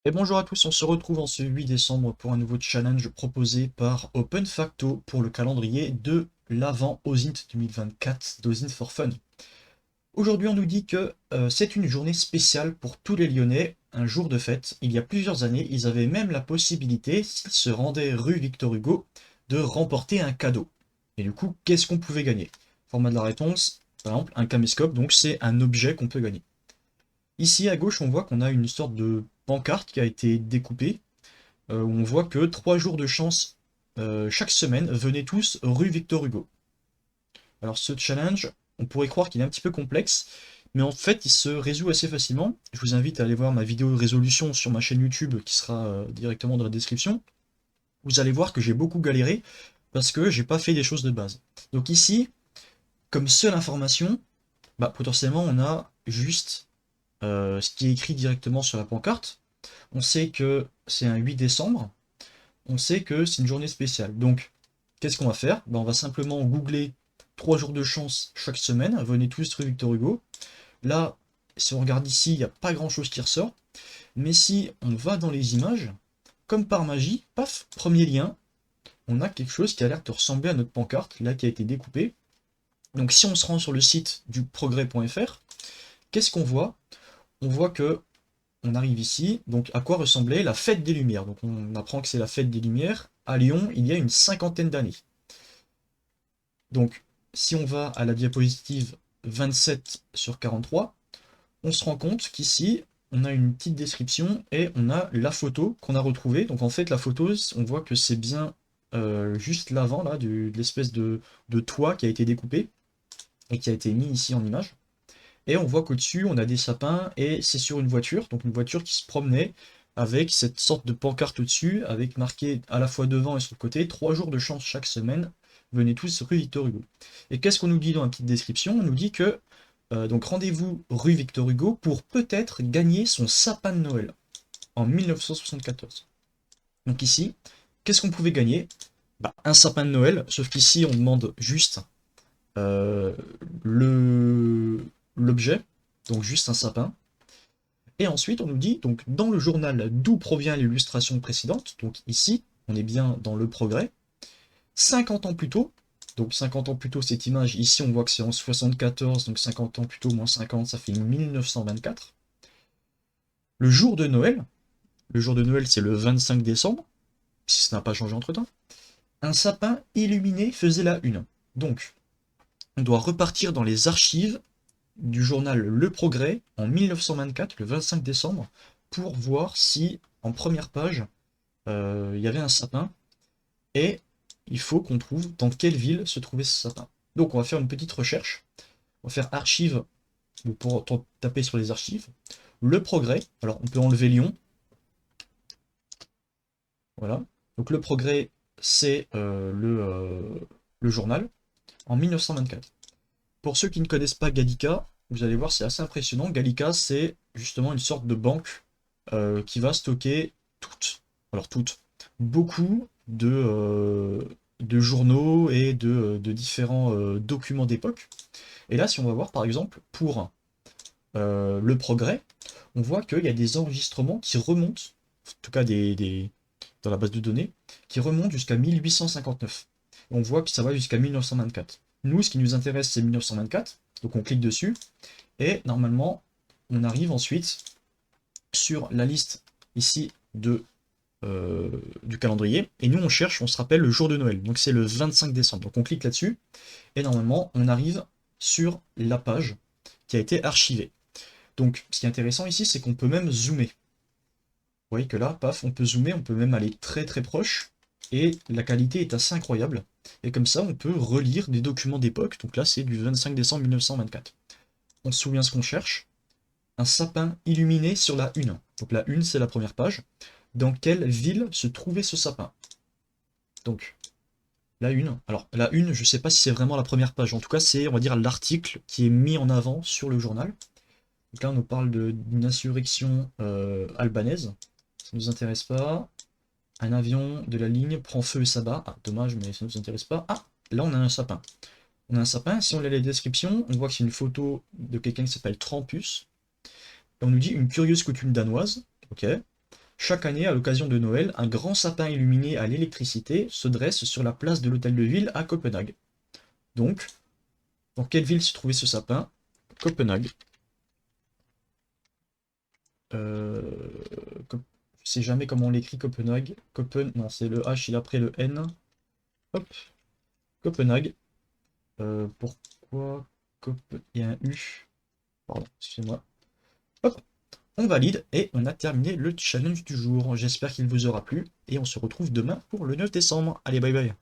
Et bonjour à tous, on se retrouve en ce 8 décembre pour un nouveau challenge proposé par OpenFacto pour le calendrier de l'Avent OSINT 2024 d'OSINT for Fun. Aujourd'hui, on nous dit que c'est une journée spéciale pour tous les Lyonnais, un jour de fête. Il y a plusieurs années, ils avaient même la possibilité, s'ils se rendaient rue Victor Hugo, de remporter un cadeau. Et du coup, qu'est-ce qu'on pouvait gagner? Format de la réponse, par exemple, un caméscope, donc c'est un objet qu'on peut gagner. Ici à gauche, on voit qu'on a une sorte de pancarte qui a été découpée, où on voit que 3 jours de chance chaque semaine, venez tous rue Victor Hugo. Alors ce challenge, on pourrait croire qu'il est un petit peu complexe, mais en fait il se résout assez facilement. Je vous invite à aller voir ma vidéo de résolution sur ma chaîne YouTube qui sera directement dans la description. Vous allez voir que j'ai beaucoup galéré parce que j'ai pas fait des choses de base. Donc ici, comme seule information, bah, potentiellement on a juste ce qui est écrit directement sur la pancarte. On sait que c'est un 8 décembre, on sait que c'est une journée spéciale. Donc, qu'est-ce qu'on va faire? Ben, on va simplement googler 3 jours de chance chaque semaine. Venez tous rue Victor Hugo. Là, si on regarde ici, il n'y a pas grand-chose qui ressort. Mais si on va dans les images, comme par magie, paf, premier lien, on a quelque chose qui a l'air de ressembler à notre pancarte, là qui a été découpée. Donc si on se rend sur le site du progrès.fr, qu'est-ce qu'on voit? On voit que on arrive ici, donc à quoi ressemblait la fête des Lumières. Donc on apprend que c'est la fête des Lumières à Lyon il y a une cinquantaine d'années. Donc si on va à la diapositive 27 sur 43, on se rend compte qu'ici on a une petite description et on a la photo qu'on a retrouvée. Donc en fait la photo, on voit que c'est bien juste l'avant là, de l'espèce de toit qui a été découpé et qui a été mis ici en image. Et on voit qu'au-dessus, on a des sapins et c'est sur une voiture, donc une voiture qui se promenait avec cette sorte de pancarte au-dessus, avec marqué à la fois devant et sur le côté, 3 jours de chance chaque semaine, venez tous rue Victor Hugo. Et qu'est-ce qu'on nous dit dans la petite description? On nous dit que donc rendez-vous rue Victor Hugo pour peut-être gagner son sapin de Noël en 1974. Donc ici, qu'est-ce qu'on pouvait gagner? Bah, un sapin de Noël, sauf qu'ici on demande juste euh, le l'objet, donc juste un sapin. Et ensuite, on nous dit, donc dans le journal d'où provient l'illustration précédente, donc ici, on est bien dans le progrès, 50 ans plus tôt, donc 50 ans plus tôt, cette image, ici on voit que c'est en 74, donc 50 ans plus tôt, moins 50, ça fait 1924. Le jour de Noël, le jour de Noël c'est le 25 décembre, si ça n'a pas changé entre-temps, un sapin illuminé faisait la une. Donc, on doit repartir dans les archives du journal Le Progrès en 1924, le 25 décembre, pour voir si, en première page, il y avait un sapin, et il faut qu'on trouve dans quelle ville se trouvait ce sapin. Donc on va faire une petite recherche, on va faire archives, pour taper sur les archives, Le Progrès, alors on peut enlever Lyon, voilà, donc Le Progrès c'est le journal, en 1924. Pour ceux qui ne connaissent pas Gallica, vous allez voir, c'est assez impressionnant. Gallica, c'est justement une sorte de banque qui va stocker toutes, beaucoup de journaux et de différents documents d'époque. Et là, si on va voir, par exemple, pour le Progrès, on voit qu'il y a des enregistrements qui remontent, en tout cas dans la base de données, qui remontent jusqu'à 1859. On voit que ça va jusqu'à 1924. Nous, ce qui nous intéresse, c'est 1924, donc on clique dessus, et normalement, on arrive ensuite sur la liste ici du calendrier, et nous on cherche, on se rappelle le jour de Noël, donc c'est le 25 décembre. Donc on clique là-dessus, et normalement, on arrive sur la page qui a été archivée. Donc ce qui est intéressant ici, c'est qu'on peut même zoomer. Vous voyez que là, paf, on peut zoomer, on peut même aller très très proche, et la qualité est assez incroyable. Et comme ça, on peut relire des documents d'époque. Donc là, c'est du 25 décembre 1924. On se souvient ce qu'on cherche. Un sapin illuminé sur la une. Donc la une, c'est la première page. Dans quelle ville se trouvait ce sapin? Donc, la une. Alors, la une, je ne sais pas si c'est vraiment la première page. En tout cas, c'est, on va dire, l'article qui est mis en avant sur le journal. Donc là, on nous parle d'une insurrection albanaise. Ça ne nous intéresse pas. Un avion de la ligne prend feu et s'abat. Ah, dommage, mais ça ne nous intéresse pas. Ah, là, on a un sapin. On a un sapin. Si on lit la description, on voit que c'est une photo de quelqu'un qui s'appelle Trampus. Et on nous dit une curieuse coutume danoise. Ok. Chaque année, à l'occasion de Noël, un grand sapin illuminé à l'électricité se dresse sur la place de l'hôtel de ville à Copenhague. Donc, dans quelle ville se trouvait ce sapin? Copenhague. Euh... Cop- Je sais jamais comment on l'écrit Copenhague. Non, c'est le H, il est après le N. Hop, Copenhague. Pourquoi Il y a un U. Pardon, excusez-moi. Hop, on valide et on a terminé le challenge du jour. J'espère qu'il vous aura plu et on se retrouve demain pour le 9 décembre. Allez, bye bye.